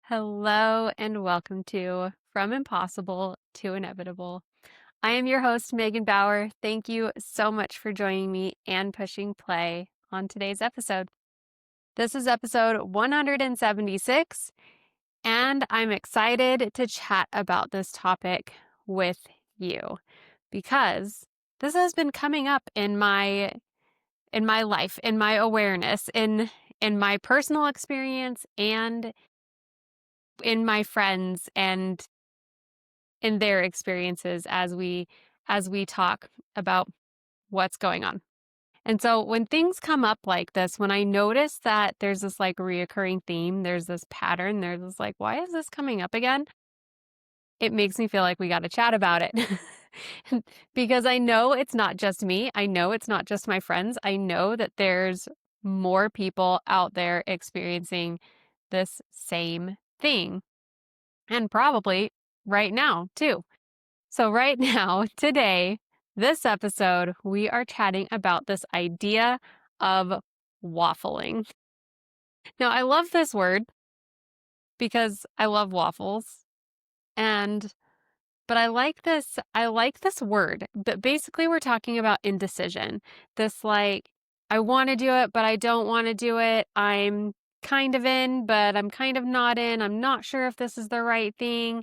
Hello and welcome to From Impossible to Inevitable. I am your host, Megan Bauer. Thank you so much for joining me and pushing play on today's episode. This is episode 176, and I'm excited to chat about this topic with you because this has been coming up in my life, in my awareness, in my personal experience and in my friends and in their experiences as we talk about what's going on. And so when things come up like this, when I notice that there's this like reoccurring theme, there's this pattern, there's this like, why is this coming up again? It makes me feel like we got to chat about it. Because I know it's not just me. I know it's not just my friends. I know that there's more people out there experiencing this same thing, and probably right now too. So, right now, today, this episode, we are chatting about this idea of waffling. Now, I love this word because I love waffles, and but I like this word. But basically we're talking about indecision. This like I want to do it, but I don't want to do it. I'm kind of in, but I'm kind of not in. I'm not sure if this is the right thing.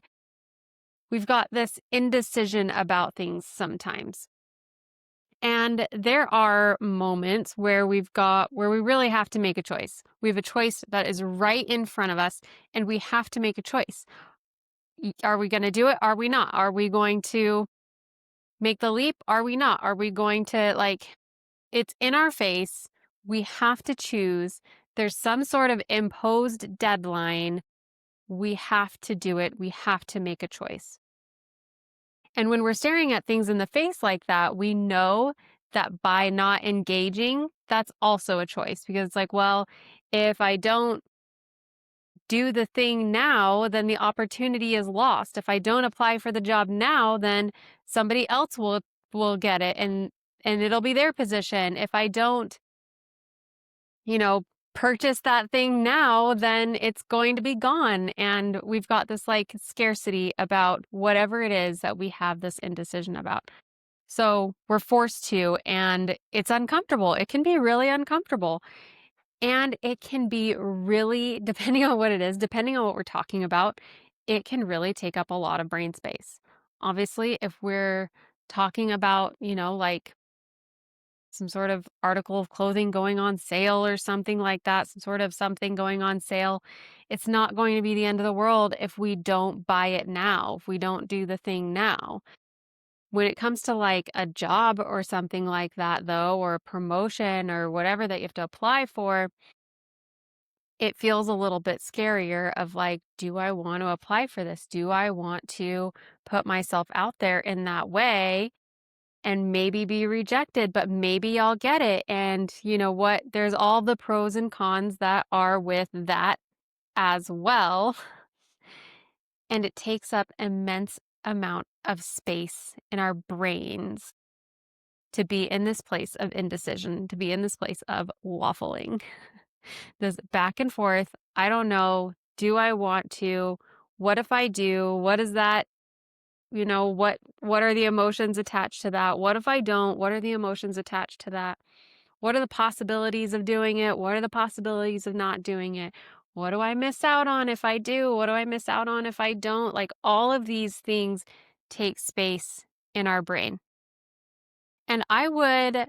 We've got this indecision about things sometimes. And there are moments where we really have to make a choice. We have a choice that is right in front of us and we have to make a choice. Are we going to do it? Are we not? Are we going to make the leap? Are we not? Are we going to it's in our face. We have to choose. There's some sort of imposed deadline. We have to do it. We have to make a choice. And when we're staring at things in the face like that, we know that by not engaging, that's also a choice because it's like, well, if I don't do the thing now, then the opportunity is lost. If I don't apply for the job now, then somebody else will get it and it'll be their position. If I don't, you know, purchase that thing now, then it's going to be gone. And we've got this like scarcity about whatever it is that we have this indecision about. So we're forced to, and it's uncomfortable. It can be really uncomfortable. And it can be really, depending on what it is, depending on what we're talking about, it can really take up a lot of brain space. Obviously, if we're talking about, like some sort of article of clothing going on sale or something like that, some sort of something going on sale, it's not going to be the end of the world if we don't buy it now, if we don't do the thing now. When it comes to like a job or something like that, though, or a promotion or whatever that you have to apply for, it feels a little bit scarier of like, do I want to apply for this? Do I want to put myself out there in that way and maybe be rejected, but maybe I'll get it? And you know what? There's all the pros and cons that are with that as well. And it takes up immense amount of space in our brains to be in this place of indecision, to be in this place of waffling. This back and forth. I don't know. Do I want to? What if I do? What is that? What are the emotions attached to that? What if I don't? What are the emotions attached to that? What are the possibilities of doing it? What are the possibilities of not doing it? What do I miss out on if I do? What do I miss out on if I don't? Like all of these things take space in our brain. And I would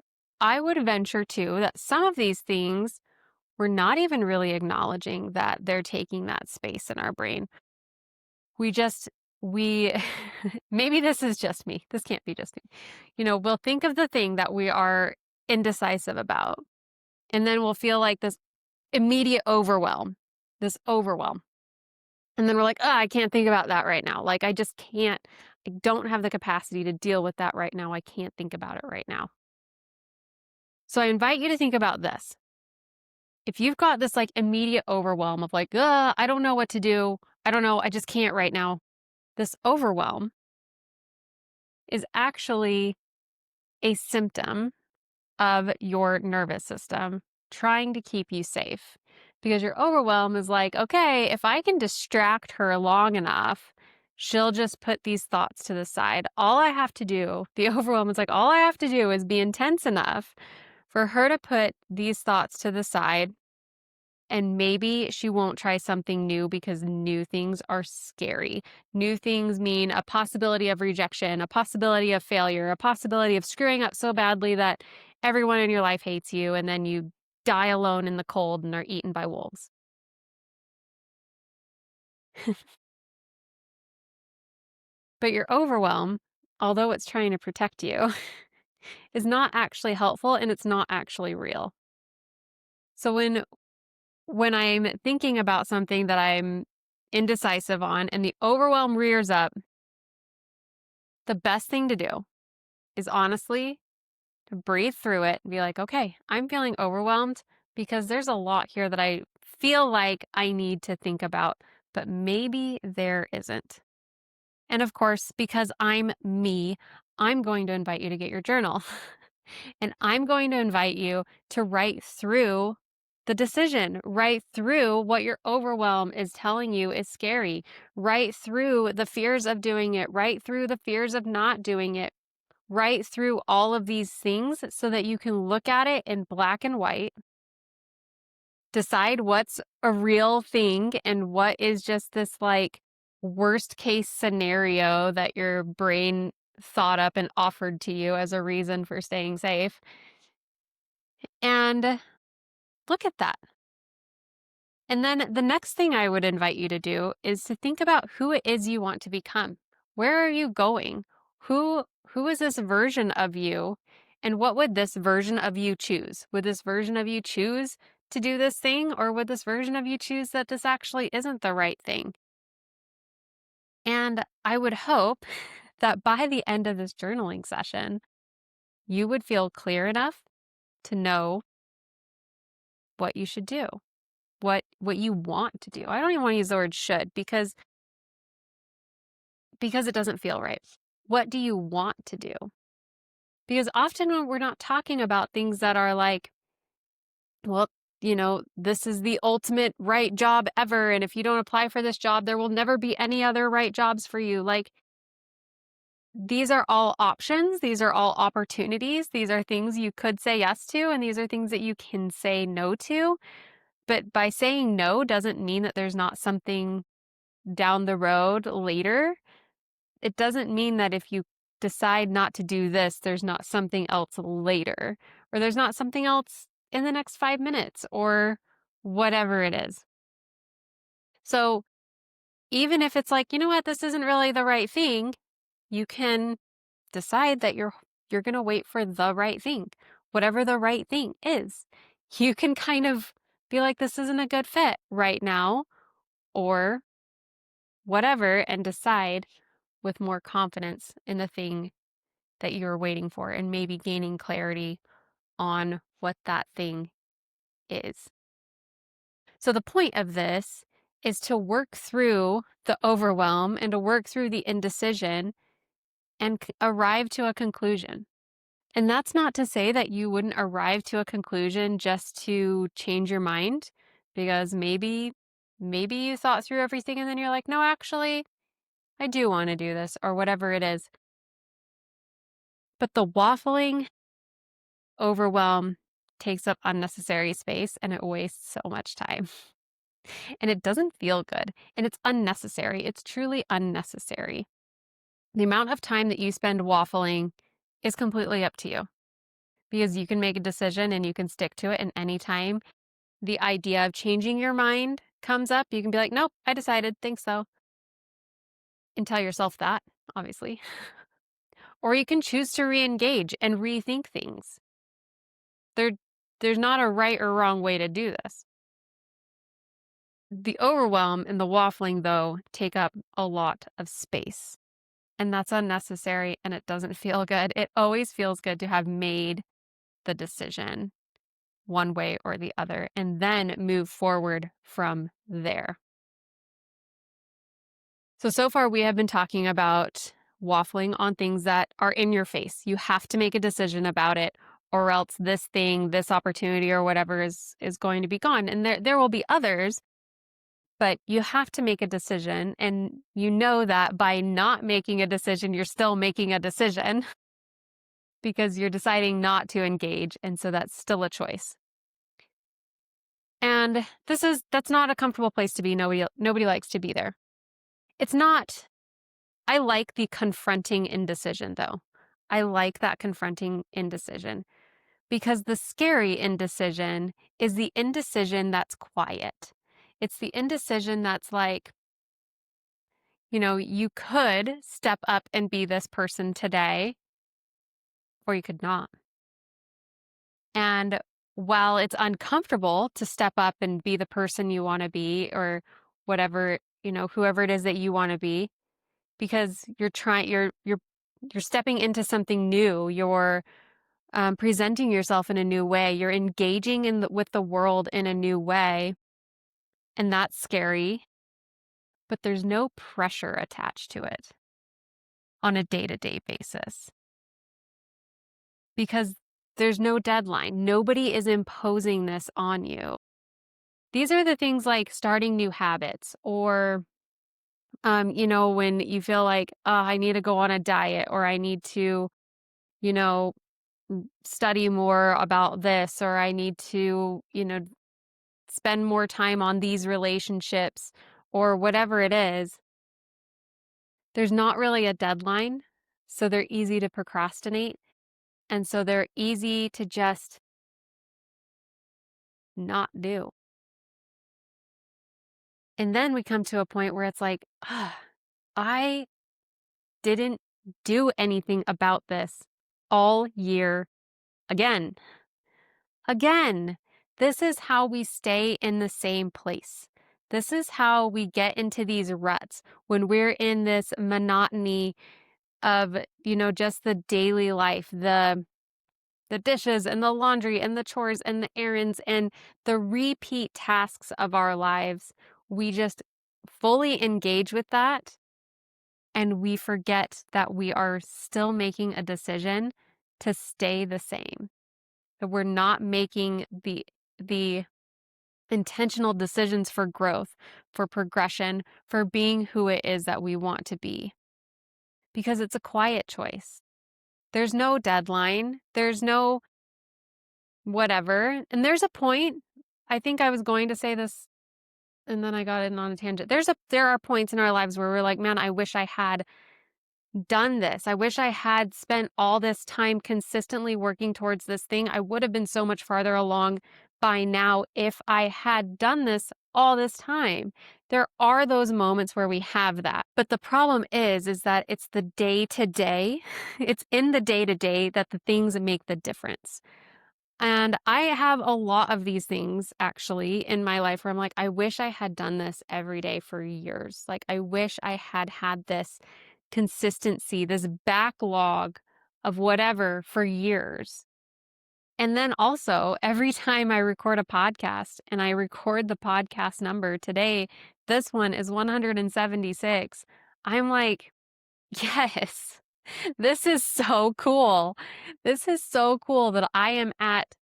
venture too that some of these things we're not even really acknowledging that they're taking that space in our brain. We just, we, maybe this is just me. This can't be just me. We'll think of the thing that we are indecisive about, and then we'll feel like this immediate overwhelm, this overwhelm. And then we're like, oh, I can't think about that right now. Like, I just can't, I don't have the capacity to deal with that right now. I can't think about it right now. So I invite you to think about this. If you've got this like immediate overwhelm of like, I don't know what to do. I don't know. I just can't right now. This overwhelm is actually a symptom of your nervous system trying to keep you safe Because your overwhelm is like, okay, if I can distract her long enough, she'll just put these thoughts to the side. All I have to do, the overwhelm is like, all I have to do is be intense enough for her to put these thoughts to the side. And maybe she won't try something new because new things are scary. New things mean a possibility of rejection, a possibility of failure, a possibility of screwing up so badly that everyone in your life hates you and then you die alone in the cold and are eaten by wolves. But your overwhelm, although it's trying to protect you, is not actually helpful and it's not actually real. So when I'm thinking about something that I'm indecisive on and the overwhelm rears up, the best thing to do is honestly to breathe through it and be like, okay, I'm feeling overwhelmed because there's a lot here that I feel like I need to think about, but maybe there isn't. And of course, because I'm me, I'm going to invite you to get your journal. And I'm going to invite you to write through the decision, write through what your overwhelm is telling you is scary, write through the fears of doing it, write through the fears of not doing it, write through all of these things so that you can look at it in black and white, decide what's a real thing and what is just this like worst case scenario that your brain thought up and offered to you as a reason for staying safe. And look at that. And then the next thing I would invite you to do is to think about who it is you want to become. Where are you going? Who is this version of you? And what would this version of you choose? Would this version of you choose to do this thing, or would this version of you choose that this actually isn't the right thing? And I would hope that by the end of this journaling session, you would feel clear enough to know what you should do, what you want to do. I don't even want to use the word should because it doesn't feel right. What do you want to do? Because often when we're not talking about things that are like, well, this is the ultimate right job ever. And if you don't apply for this job, there will never be any other right jobs for you. Like, these are all options. These are all opportunities. These are things you could say yes to, and these are things that you can say no to. But by saying no doesn't mean that there's not something down the road later. It doesn't mean that if you decide not to do this, there's not something else later, or there's not something else in the next 5 minutes, or whatever it is. So even if it's like, you know what, this isn't really the right thing, you can decide that you're going to wait for the right thing, whatever the right thing is. You can kind of be like, this isn't a good fit right now, or whatever, and decide with more confidence in the thing that you're waiting for and maybe gaining clarity on what that thing is. So the point of this is to work through the overwhelm and to work through the indecision and arrive to a conclusion. And that's not to say that you wouldn't arrive to a conclusion just to change your mind, because maybe you thought through everything and then you're like, no, actually, I do want to do this, or whatever it is. But the waffling overwhelm takes up unnecessary space and it wastes so much time. And it doesn't feel good. And it's unnecessary. It's truly unnecessary. The amount of time that you spend waffling is completely up to you, because you can make a decision and you can stick to it. And anytime the idea of changing your mind comes up, you can be like, nope, I decided. Thanks, though. And tell yourself that, obviously. Or you can choose to re-engage and rethink things. There's not a right or wrong way to do this. The overwhelm and the waffling, though, take up a lot of space. And that's unnecessary and it doesn't feel good. It always feels good to have made the decision one way or the other and then move forward from there. So far we have been talking about waffling on things that are in your face. You have to make a decision about it, or else this thing, this opportunity or whatever is going to be gone. And there will be others, but you have to make a decision. And you know that by not making a decision, you're still making a decision because you're deciding not to engage. And so that's still a choice. And that's not a comfortable place to be. Nobody likes to be there. It's not. I like the confronting indecision though. I like that confronting indecision because the scary indecision is the indecision that's quiet. It's the indecision that's like, you could step up and be this person today, or you could not. And while it's uncomfortable to step up and be the person you want to be, or whatever, whoever it is that you want to be, because you're stepping into something new. You're presenting yourself in a new way. You're engaging with the world in a new way. And that's scary, but there's no pressure attached to it on a day-to-day basis because there's no deadline. Nobody is imposing this on you. These are the things like starting new habits or, when you feel like, oh, I need to go on a diet or I need to, you know, study more about this or I need to, spend more time on these relationships or whatever it is. There's not really a deadline, so they're easy to procrastinate. And so they're easy to just not do. And then we come to a point where it's like, I didn't do anything about this all year again. Again, this is how we stay in the same place. This is how we get into these ruts when we're in this monotony of, just the daily life, the dishes and the laundry and the chores and the errands and the repeat tasks of our lives. We just fully engage with that and we forget that we are still making a decision to stay the same. That we're not making the intentional decisions for growth, for progression, for being who it is that we want to be. Because it's a quiet choice. There's no deadline. There's no whatever. And there's a point. I think I was going to say this and then I got in on a tangent. There are points in our lives where we're like, man, I wish I had done this. I wish I had spent all this time consistently working towards this thing. I would have been so much farther along by now if I had done this all this time. There are those moments where we have that. But the problem is that it's the day to day. It's in the day to day that the things make the difference. And I have a lot of these things actually in my life where I'm like, I wish I had done this every day for years. Like, I wish I had this consistency, this backlog of whatever for years. And then also, every time I record a podcast and I record the podcast number today, this one is 176. I'm like, yes. This is so cool. This is so cool that I am at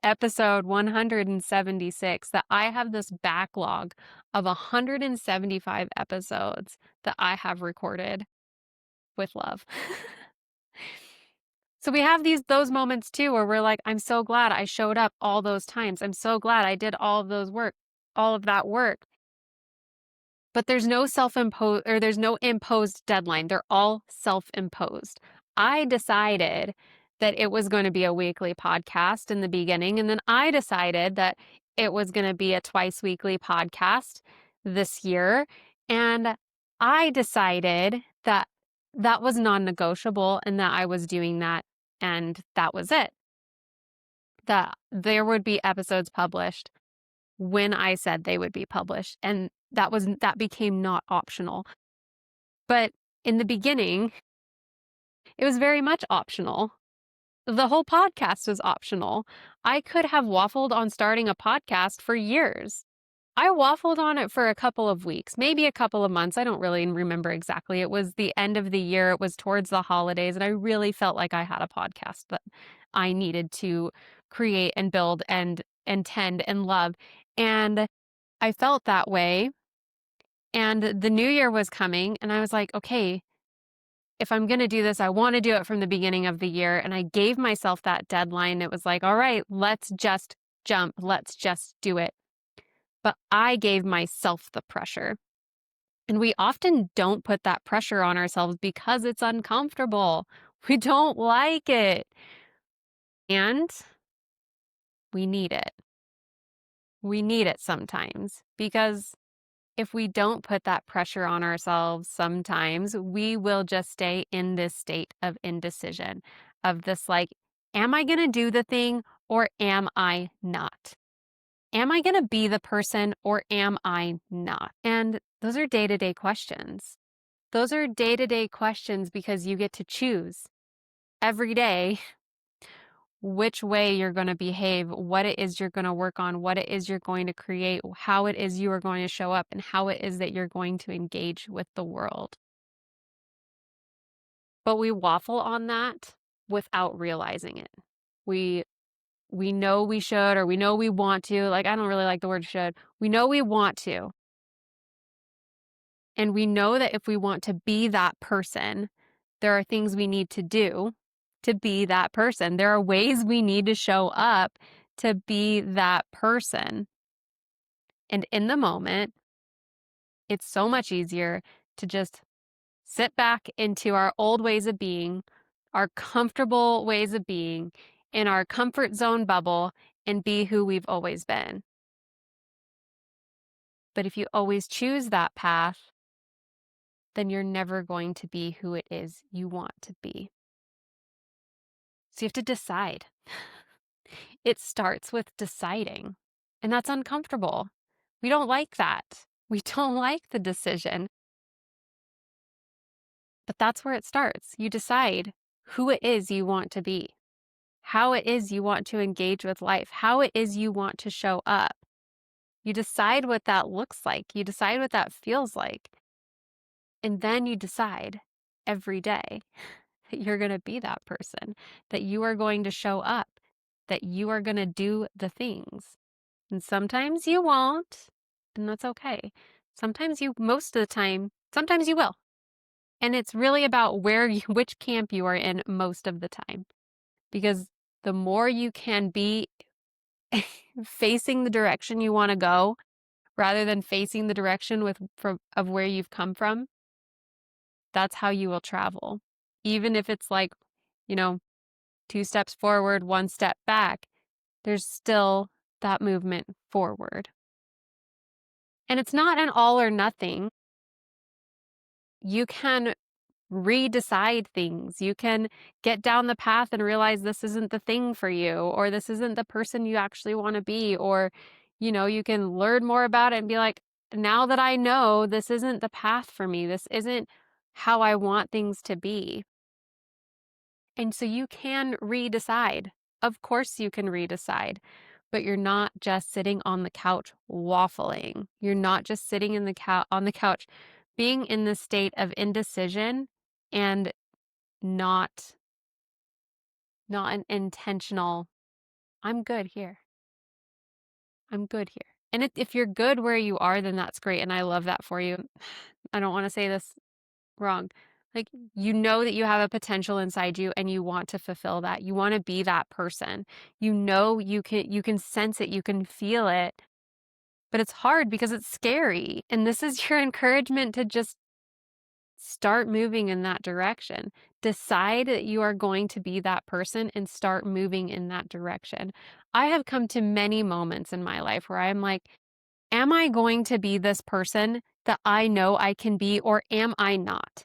episode 176, that I have this backlog of 175 episodes that I have recorded with love. So we have those moments too where we're like, I'm so glad I showed up all those times. I'm so glad I did all of that work. But there's no there's no imposed deadline. They're all self-imposed. I decided that it was going to be a weekly podcast in the beginning, and then I decided that it was going to be a twice weekly podcast this year, and I decided that that was non-negotiable and that I was doing that, and that was it. That there would be episodes published when I said they would be published, and that became not optional. But in the beginning, it was very much optional. The whole podcast was optional. I could have waffled on starting a podcast for years. I waffled on it for a couple of weeks, maybe a couple of months. I don't really remember exactly. It was the end of the year. It was towards the holidays, and I really felt like I had a podcast I needed to create and build and tend and love. And I felt that way. And the new year was coming, and I was like, okay, if I'm going to do this, I want to do it from the beginning of the year. And I gave myself that deadline. It was like, all right, let's just jump. Let's just do it. But I gave myself the pressure. And we often don't put that pressure on ourselves because it's uncomfortable. We don't like it. And we need it. We need it sometimes because if we don't put that pressure on ourselves, sometimes we will just stay in this state of indecision, of this like, am I going to do the thing or am I not? Am I going to be the person or am I not? And those are day-to-day questions. Those are day-to-day questions because you get to choose every day which way you're going to behave, what it is you're going to work on, what it is you're going to create, how it is you are going to show up, and how it is that you're going to engage with the world. But we waffle on that without realizing it. We know we should, or we know we want to. Like, I don't really like the word should. We know we want to. And we know that if we want to be that person, there are things we need to do to be that person. There are ways we need to show up to be that person. And in the moment, it's so much easier to just sit back into our old ways of being, our comfortable ways of being, in our comfort zone bubble, and be who we've always been. But if you always choose that path, then you're never going to be who it is you want to be. So you have to decide. It starts with deciding, and that's uncomfortable. We don't like that. We don't like the decision. But that's where it starts. You decide who it is you want to be, how it is you want to engage with life, how it is you want to show up. You decide what that looks like. You decide what that feels like. And then you decide every day that you're going to be that person, that you are going to show up, that you are going to do the things. And sometimes you won't, and that's okay. Most of the time, sometimes you will. And it's really about which camp you are in most of the time. Because the more you can be facing the direction you want to go, rather than facing the direction of where you've come from, that's how you will travel. Even if it's like, 2 steps forward, 1 step back, there's still that movement forward. And it's not an all or nothing. You can redecide things. You can get down the path and realize this isn't the thing for you, or this isn't the person you actually want to be, or, you can learn more about it and be like, now that I know this isn't the path for me, this isn't how I want things to be. And so you can redecide. Of course you can redecide, but you're not just sitting on the couch waffling. You're not just sitting on the couch being in the state of indecision and not an intentional, I'm good here. I'm good here. And if you're good where you are, then that's great. And I love that for you. I don't want to say this wrong. Like, you know that you have a potential inside you and you want to fulfill that. You want to be that person. You know you can sense it, you can feel it. But it's hard because it's scary. And this is your encouragement to just start moving in that direction. Decide that you are going to be that person and start moving in that direction. I have come to many moments in my life where I'm like, am I going to be this person that I know I can be, or am I not?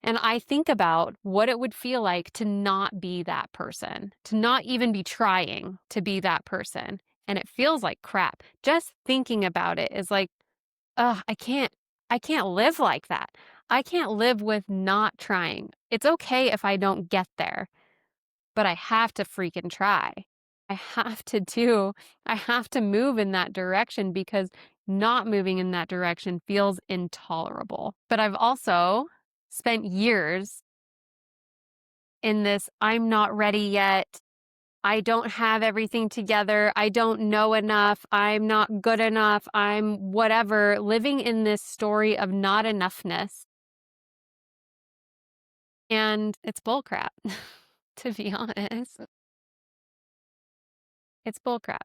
And I think about what it would feel like to not be that person, to not even be trying to be that person. And it feels like crap. Just thinking about it is like, ugh, I can't live like that. I can't live with not trying. It's okay if I don't get there, but I have to freaking try. I have to move in that direction because not moving in that direction feels intolerable. But I've also spent years in this, I'm not ready yet. I don't have everything together. I don't know enough. I'm not good enough. I'm whatever, living in this story of not enoughness. And it's bullcrap, to be honest. It's bullcrap.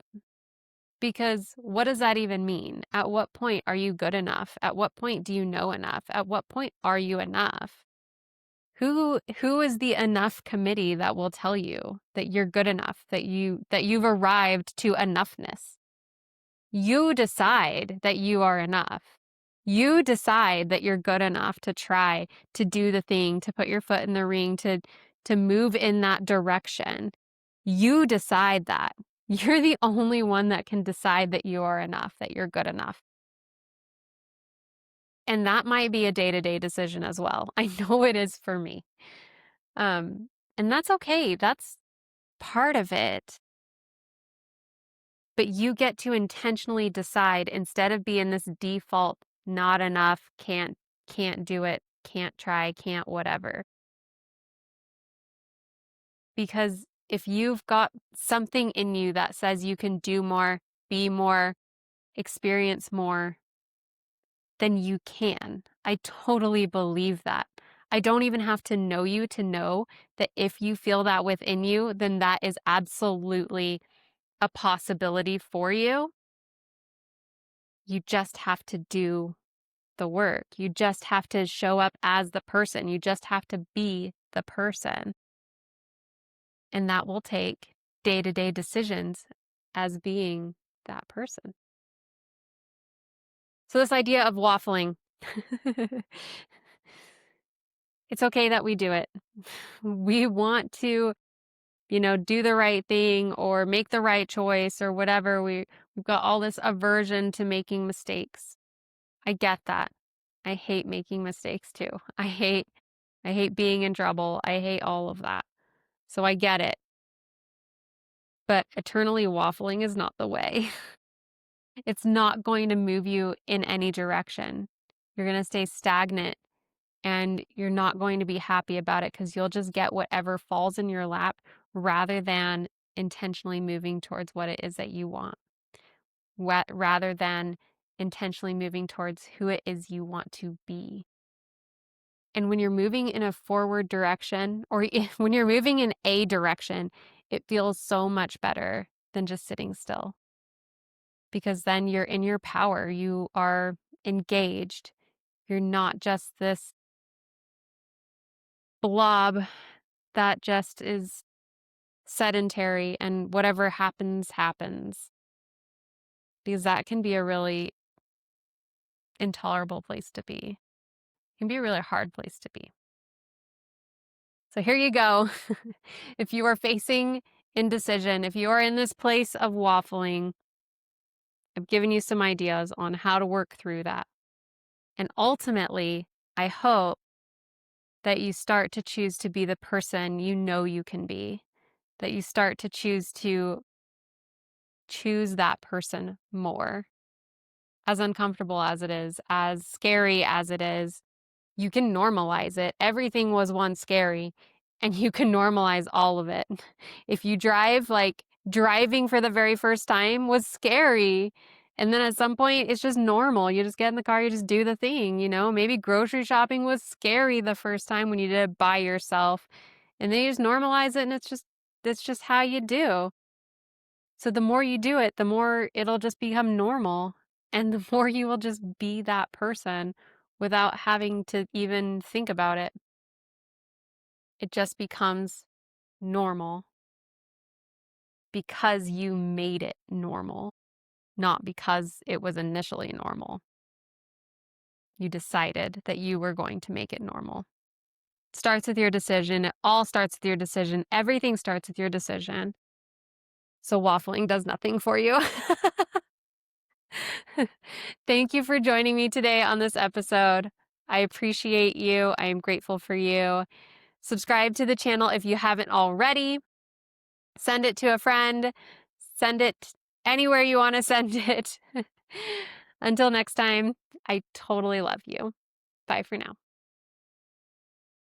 Because what does that even mean? At what point are you good enough? At what point do you know enough? At what point are you enough? Who is the enough committee that will tell you that you're good enough, that you've arrived to enoughness? You decide that you are enough. You decide that you're good enough to try to do the thing, to put your foot in the ring, to move in that direction. You decide that. You're the only one that can decide that you are enough, that you're good enough. And that might be a day-to-day decision as well. I know it is for me. And that's okay. That's part of it. But you get to intentionally decide instead of being this default, not enough, can't do it, can't try, can't whatever. Because if you've got something in you that says you can do more, be more, experience more, then you can. I totally believe that. I don't even have to know you to know that if you feel that within you, then that is absolutely a possibility for you. You just have to do the work. You just have to show up as the person. You just have to be the person. And that will take day-to-day decisions as being that person. So this idea of waffling, it's okay that we do it. We want to, do the right thing or make the right choice or whatever. We've got all this aversion to making mistakes. I get that. I hate making mistakes too. I hate being in trouble. I hate all of that. So I get it. But eternally waffling is not the way. It's not going to move you in any direction. You're going to stay stagnant and you're not going to be happy about it because you'll just get whatever falls in your lap rather than intentionally moving towards what it is that you want, rather than intentionally moving towards who it is you want to be. And when you're moving in a forward direction, or when you're moving in a direction, it feels so much better than just sitting still. Because then you're in your power. You are engaged. You're not just this blob that just is sedentary and whatever happens, happens. Because that can be a really intolerable place to be. It can be a really hard place to be. So here you go. If you are facing indecision, if you are in this place of waffling, I've given you some ideas on how to work through that. And ultimately, I hope that you start to choose to be the person you know you can be, that you start to choose that person more. As uncomfortable as it is, as scary as it is, you can normalize it. Everything was once scary, and you can normalize all of it. If you drive, driving for the very first time was scary. And then at some point, it's just normal. You just get in the car, you just do the thing, Maybe grocery shopping was scary the first time when you did it by yourself. And then you just normalize it, and it's just how you do. So the more you do it, the more it'll just become normal. And the more you will just be that person without having to even think about it. It just becomes normal because you made it normal, not because it was initially normal. You decided that you were going to make it normal. It starts with your decision. It all starts with your decision. Everything starts with your decision. So waffling does nothing for you. Thank you for joining me today on this episode. I appreciate you. I am grateful for you. Subscribe to the channel if you haven't already. Send it to a friend. Send it anywhere you want to send it. Until next time, I totally love you. Bye for now.